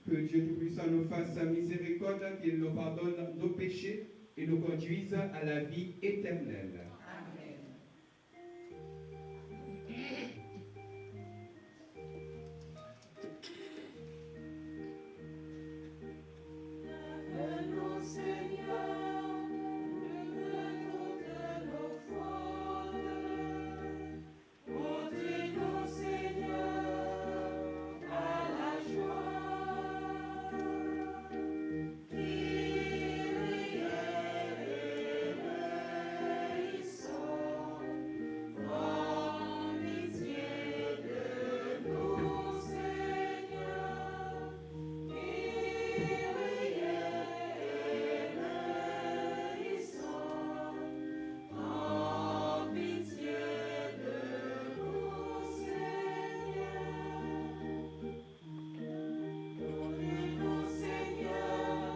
Que Dieu Tout-Puissant nous fasse sa miséricorde, qu'il nous pardonne nos péchés et nous conduise à la vie éternelle. Amen. Lève-nous, Seigneur, de toutes nos fautes. Conduis-nous, Seigneur, à la joie. Kyrie eleison, prends pitié de nous, Seigneur. Kyrie eleison, prends pitié de nous, Seigneur. Conduis-nous, Seigneur,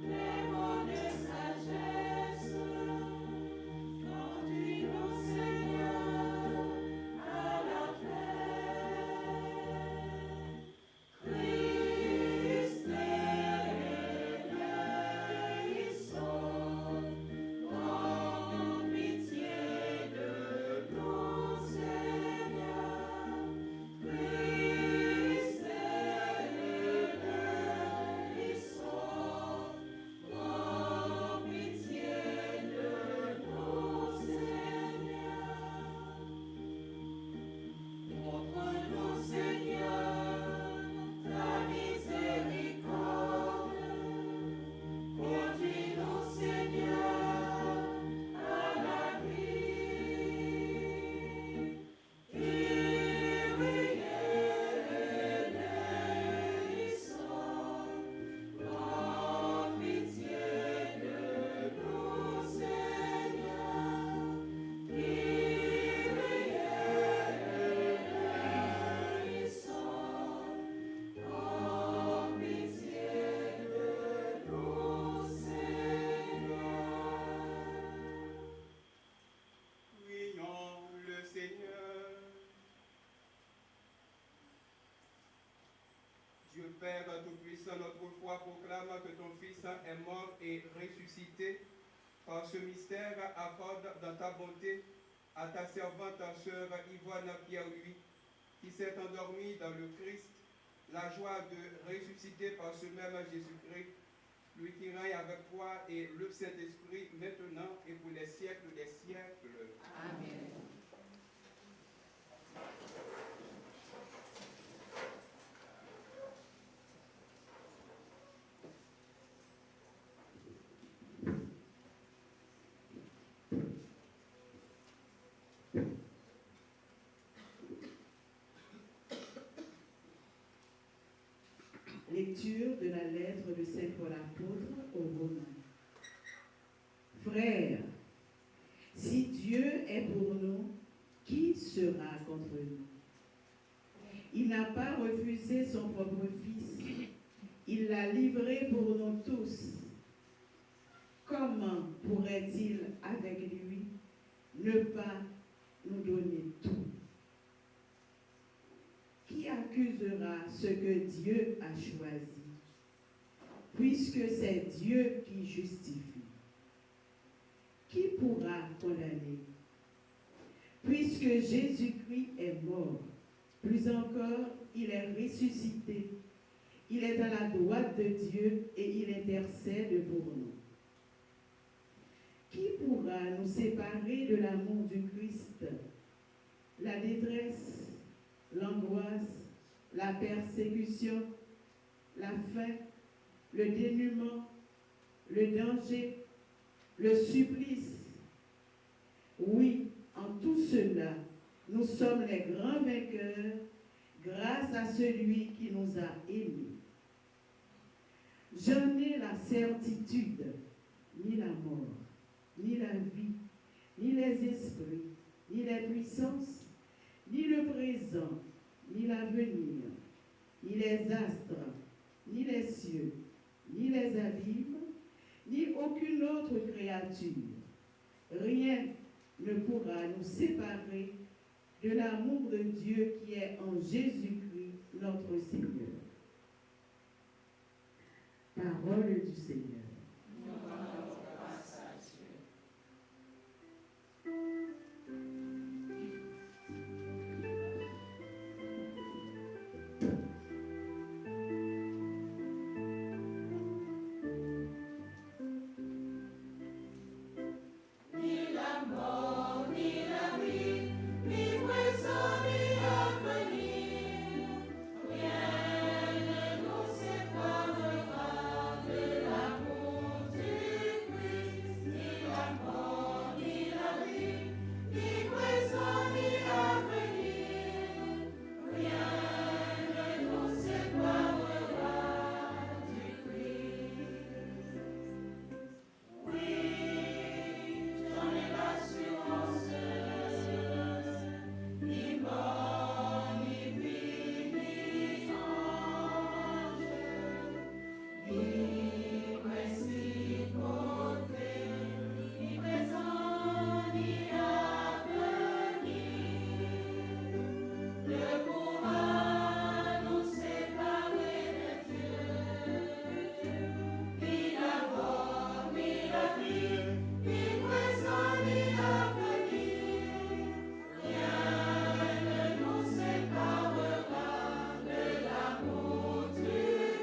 les mots de sagesse. Conduis-nous, Seigneur, à la paix. Christ eleison, prends pitié de nous, Seigneur. Christ eleison, prends pitié de nous, Seigneur. Montre-nous, Seigneur, ta miséricorde. Conduis-nous, Seigneur, à la vie. Kyrie eleison, prends pitié de nous, Seigneur. Kyrie eleison, prends pitié de nous, Seigneur. Prions le Seigneur. Dieu Père Tout-Puissant, notre foi proclame que ton Fils est mort et ressuscité. Par ce mystère, accorde dans ta bonté à ta servante sœur Yvonne Pierre-Louis, qui s'est endormie dans le Christ, la joie de ressusciter par ce même Jésus-Christ, lui qui règne avec toi et le Saint-Esprit, maintenant et pour les siècles des siècles. Amen. Lecture de la lettre de Saint Paul apôtre aux Romains. Frères, si Dieu est pour nous, qui sera contre nous? Il n'a pas refusé son propre Fils, il l'a livré pour nous tous. Comment pourrait-il, avec lui, ne pas nous donner tout? Qui accusera ce que Dieu a choisi, puisque c'est Dieu qui justifie? Qui pourra condamner? Puisque Jésus-Christ est mort, plus encore, il est ressuscité, il est à la droite de Dieu et il intercède pour nous. Qui pourra nous séparer de l'amour du Christ? La détresse, l'angoisse, la persécution, la faim, le dénuement, le danger, le supplice. Oui, en tout cela, nous sommes les grands vainqueurs grâce à celui qui nous a aimés. J'en ai la certitude, ni la mort, ni la vie, ni les esprits, ni les puissances, ni le présent, ni l'avenir, ni les astres, ni les cieux, ni les abîmes, ni aucune autre créature. Rien ne pourra nous séparer de l'amour de Dieu qui est en Jésus-Christ, notre Seigneur. Parole du Seigneur. Nous rendons grâce à Dieu. Ni la mort, ni la vie, ni présent, ni avenir, rien ne nous séparera de l'amour du Christ. Ni la mort, ni la vie, ni présent, ni avenir, rien ne nous séparera du Christ. Oui, j'en ai l'assurance, ni mort, ni vie, ni ange, ni principauté, ni présent, ni avenir, ne pourra nous séparer de Dieu. Ni la mort, ni la vie, ni présent, ni avenir, rien ne nous séparera de l'amour du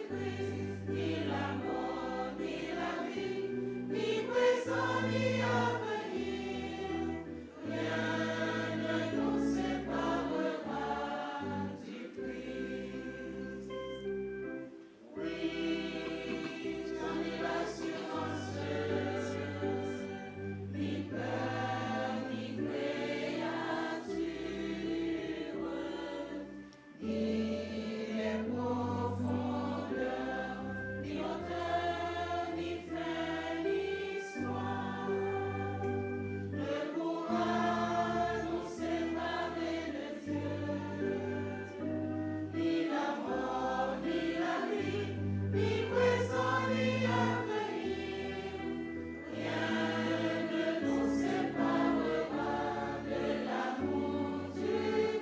Christ. Ni la mort, ni la vie, ni présent, ni avenir, rien ne nous séparera du Christ. Oui, j'en ai l'assurance, ni peur, ni créature, ni les profondeurs, ni hauteur, ni fin, ni soin, ne pourra nous séparer de Dieu. Ni la mort, ni la vie, ni présent, ni avenir, rien ne nous séparera de l'amour du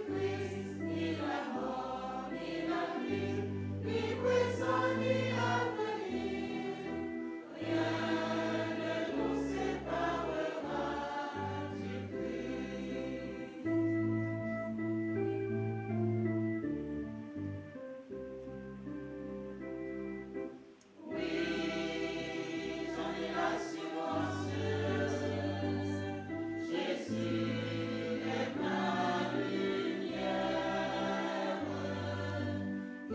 Christ. Ni la mort, ni la vie, ni présent, ni avenir, rien ne nous séparera du Christ. Oui, j'en ai l'assurance, Jésus est ma lumière, il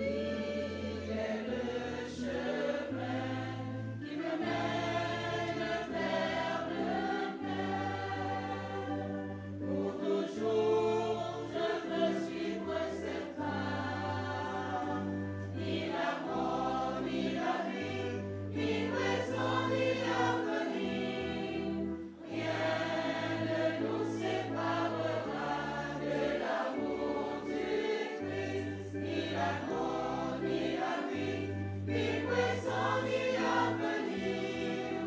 est le chemin qui me mène vers le Père. Pour toujours, je veux suivre ses pas. Ni la mort, ni la vie, ni présent, ni avenir, rien ne nous séparera de l'amour du Christ. Ni la mort, ni la vie, ni présent, ni avenir,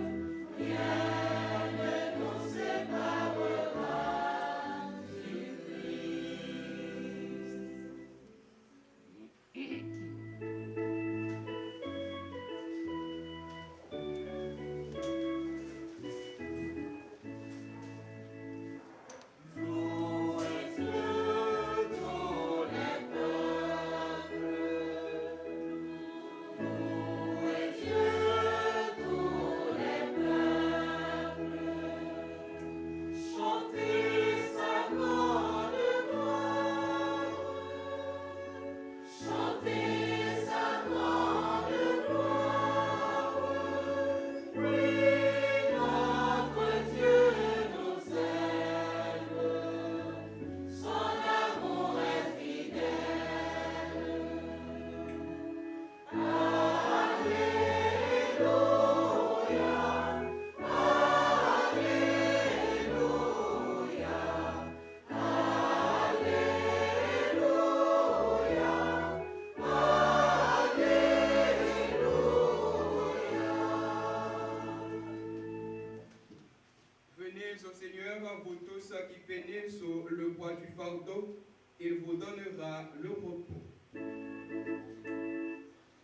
rien ne nous séparera du Christ. Louez Dieu tous les peuples, louez Dieu tous les peuples, chantez sa grande gloire, chantez sa grande gloire. Oui, notre Dieu nous aime, son amour est fidèle. Alléluia, Alléluia, Alléluia. Venez au Seigneur, vous tous qui peinez sur le poids du fardeau, il vous donnera le repos.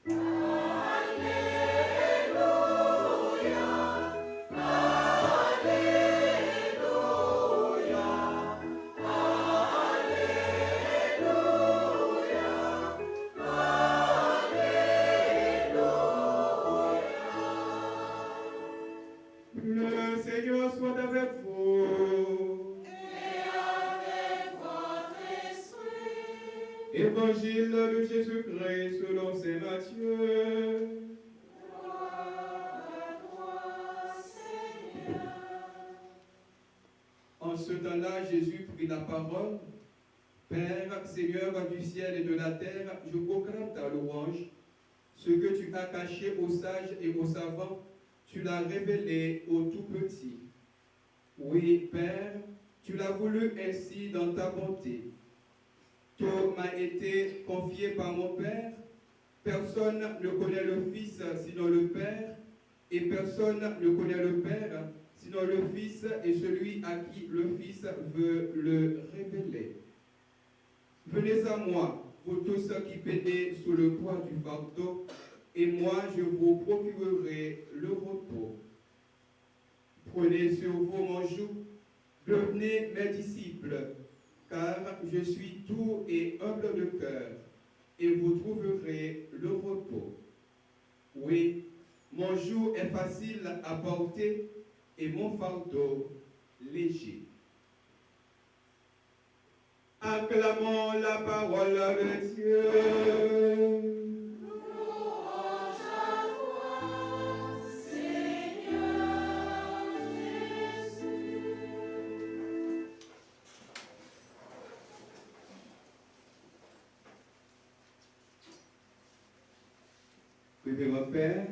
Alléluia. Évangile de Jésus-Christ selon saint Matthieu. En ce temps-là, Jésus prit la parole. Père, Seigneur du ciel et de la terre, je proclame ta louange. Ce que tu as caché aux sages et aux savants, tu l'as révélé aux tout petits. Oui, Père, tu l'as voulu ainsi dans ta bonté. Tout m'a été confié par mon Père. Personne ne connaît le Fils sinon le Père, et personne ne connaît le Père sinon le Fils et celui à qui le Fils veut le révéler. Venez à moi, vous tous qui peinez sous le poids du fardeau, et moi je vous procurerai le repos. Prenez sur vous mon joug, devenez mes disciples, car je suis doux et humble de cœur, et vous trouverez le repos. Oui, mon joug est facile à porter, et mon fardeau léger. Acclamons la parole de Dieu. Louange à toi, Seigneur Jésus. Révérend Père,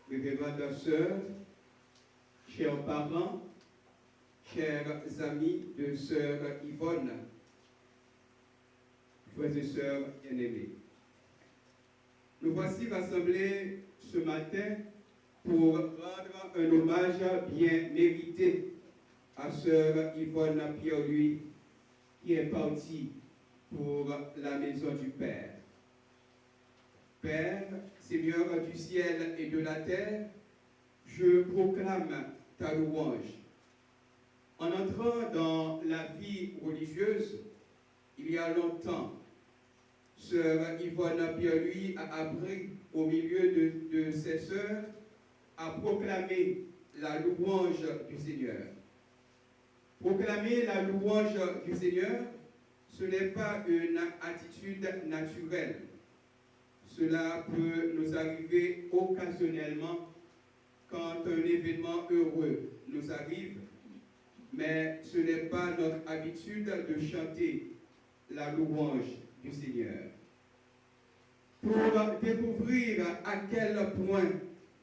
révérende sœur, chers parents, chers amis de sœur Yvonne, frères et sœurs bien-aimés. Nous voici rassemblés ce matin pour rendre un hommage bien mérité à sœur Yvonne Pierre-Louis qui est partie pour la maison du Père. Père, Seigneur du ciel et de la terre, je proclame ta louange. En entrant dans la vie religieuse, il y a longtemps, sœur Yvonne Pierre-Louis a appris au milieu de ses sœurs à proclamer la louange du Seigneur. Proclamer la louange du Seigneur, ce n'est pas une attitude naturelle. Cela peut nous arriver occasionnellement quand un événement heureux nous arrive, mais ce n'est pas notre habitude de chanter la louange du Seigneur. Pour découvrir à quel point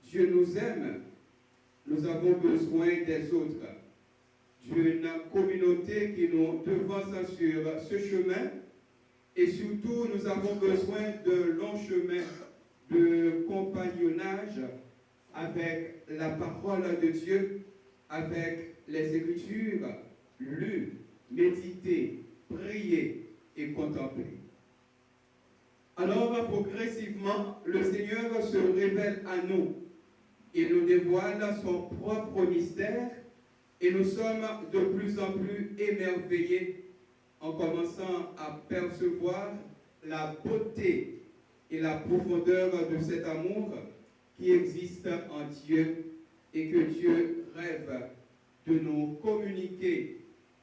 Dieu nous aime, nous avons besoin des autres, d'une communauté qui nous devance sur ce chemin, et surtout nous avons besoin de longs chemins de compagnonnage avec la parole de Dieu, avec les Écritures lues, méditées, priées et contemplées. Alors, progressivement, le Seigneur se révèle à nous et nous dévoile son propre mystère, et nous sommes de plus en plus émerveillés en commençant à percevoir la beauté et la profondeur de cet amour qui existe en Dieu et que Dieu rêve de nous communiquer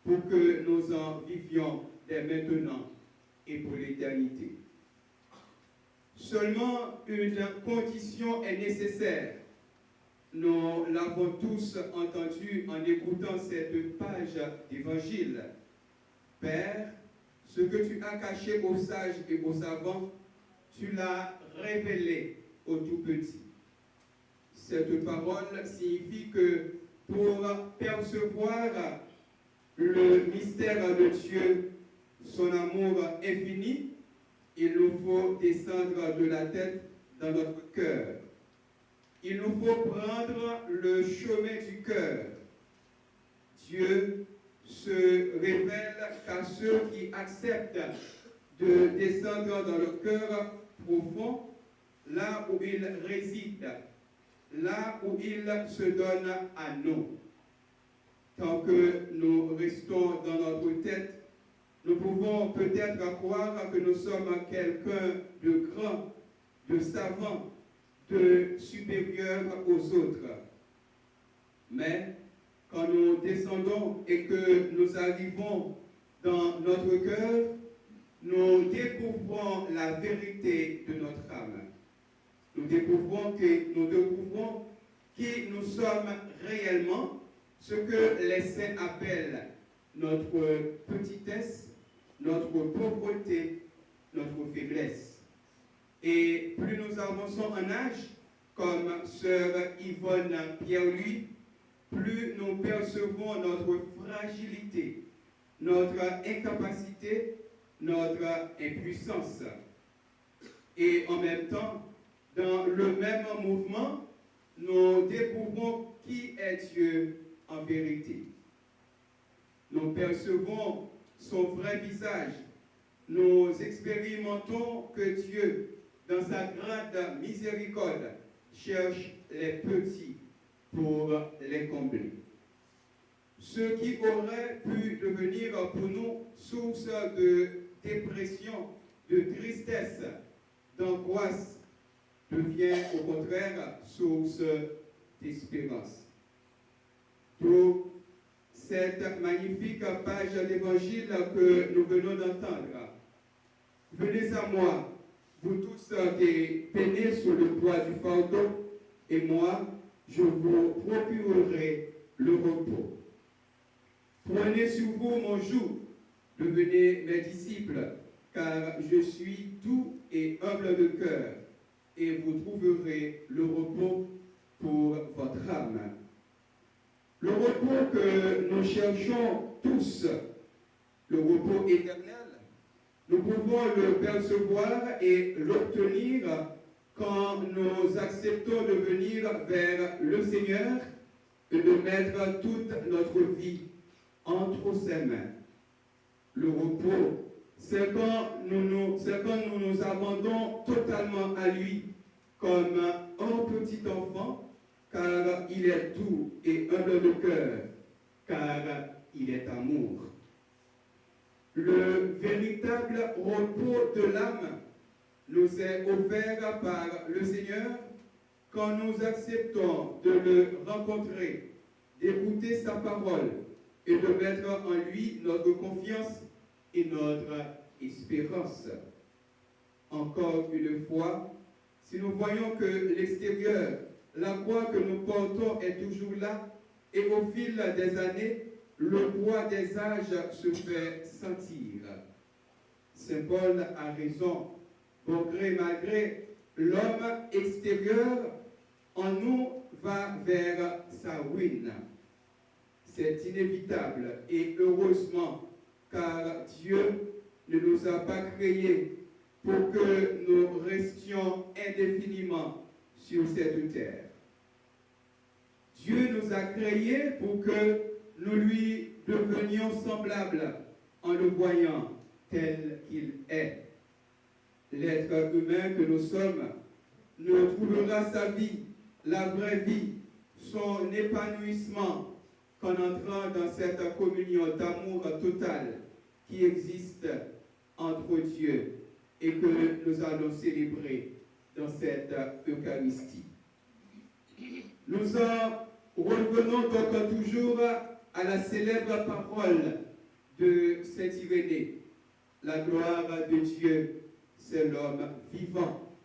pour que nous en vivions dès maintenant et pour l'éternité. Seulement une condition est nécessaire. Nous l'avons tous entendu en écoutant cette page d'évangile. Père, ce que tu as caché aux sages et aux savants, tu l'as révélé aux tout petits. Cette parole signifie que pour percevoir le mystère de Dieu, son amour infini, il nous faut descendre de la tête dans notre cœur. Il nous faut prendre le chemin du cœur. Dieu se révèle qu'à ceux qui acceptent de descendre dans le cœur profond, là où il réside, là où il se donne à nous. Tant que nous restons dans notre tête, nous pouvons peut-être croire que nous sommes quelqu'un de grand, de savant, de supérieur aux autres. Mais quand nous descendons et que nous arrivons dans notre cœur, nous découvrons la vérité de notre âme. Nous découvrons qui nous sommes réellement, ce que les saints appellent notre petitesse, notre pauvreté, notre faiblesse. Et plus nous avançons en âge, comme sœur Yvonne Pierre-Louis, plus nous percevons notre fragilité, notre incapacité, notre impuissance. Et en même temps, dans le même mouvement, nous découvrons qui est Dieu en vérité. Nous percevons son vrai visage. Nous expérimentons que Dieu, dans sa grande miséricorde, cherche les petits pour les combler. Ce qui aurait pu devenir pour nous source de dépression, de tristesse, d'angoisse, devient au contraire source d'espérance. Pour cette magnifique page d'évangile que nous venons d'entendre, venez à moi, vous tous qui peinez sur le poids du fardeau, et moi, je vous procurerai le repos. Prenez sur vous mon joug, devenez mes disciples, car je suis doux et humble de cœur, et vous trouverez le repos pour votre âme. Le repos que nous cherchons tous, le repos éternel, nous pouvons le percevoir et l'obtenir quand nous acceptons de venir vers le Seigneur et de mettre toute notre vie entre ses mains. Le repos, c'est quand nous nous abandonnons totalement à lui comme un petit enfant, car il est doux et humble de cœur, car il est amour. Le véritable repos de l'âme nous est offert par le Seigneur quand nous acceptons de le rencontrer, d'écouter sa parole et de mettre en lui notre confiance et notre espérance. Encore une fois, si nous voyons que l'extérieur, la croix que nous portons est toujours là, et au fil des années, le poids des âges se fait sentir. Saint Paul a raison. Au gré malgré, l'homme extérieur en nous va vers sa ruine. C'est inévitable et heureusement, car Dieu ne nous a pas créés pour que nous restions indéfiniment sur cette terre. Dieu nous a créés pour que nous lui devenions semblables en le voyant tel qu'il est. L'être humain que nous sommes ne trouvera sa vie, la vraie vie, son épanouissement qu'en entrant dans cette communion d'amour total qui existe entre Dieu et que nous allons célébrer dans cette Eucharistie. Nous en revenons donc toujours à la célèbre parole de Saint Irénée. La gloire de Dieu, c'est l'homme vivant.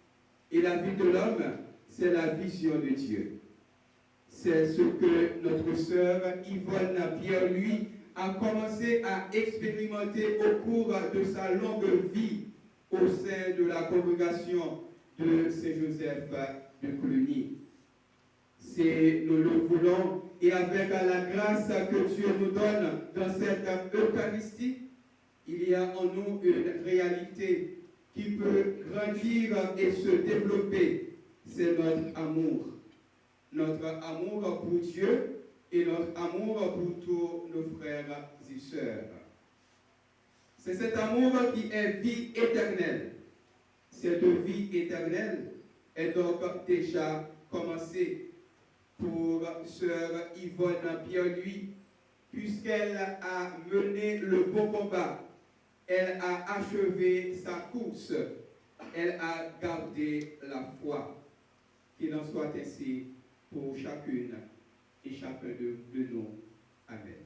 Et la vie de l'homme, c'est la vision de Dieu. C'est ce que notre sœur Yvonne Pierre-Louis a commencé à expérimenter au cours de sa longue vie au sein de la congrégation de Saint-Joseph de Cluny. C'est, nous le voulons, et avec la grâce que Dieu nous donne dans cette Eucharistie, il y a en nous une réalité qui peut grandir et se développer. C'est notre amour. Notre amour pour Dieu et notre amour pour tous nos frères et sœurs. C'est cet amour qui est vie éternelle. Cette vie éternelle est donc déjà commencée pour sœur Yvonne Pierre-Louis, puisqu'elle a mené le beau combat. Elle a achevé sa course. Elle a gardé la foi. Qu'il en soit ainsi pour chacune et chacun de nous. Amen.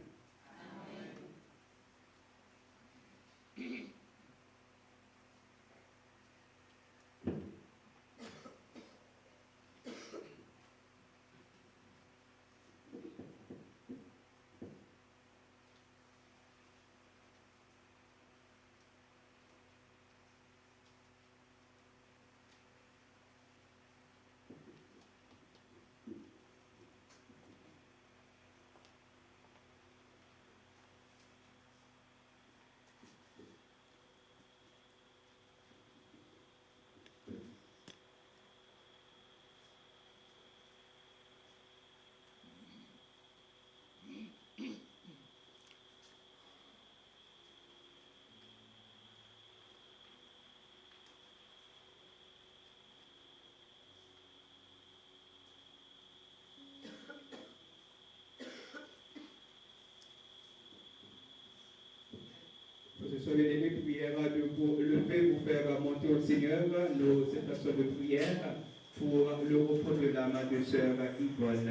Soeur bien-aimée, prière de vous lever, vous faire monter au Seigneur nos intentions de prière pour le repos de l'âme de Sœur Yvonne.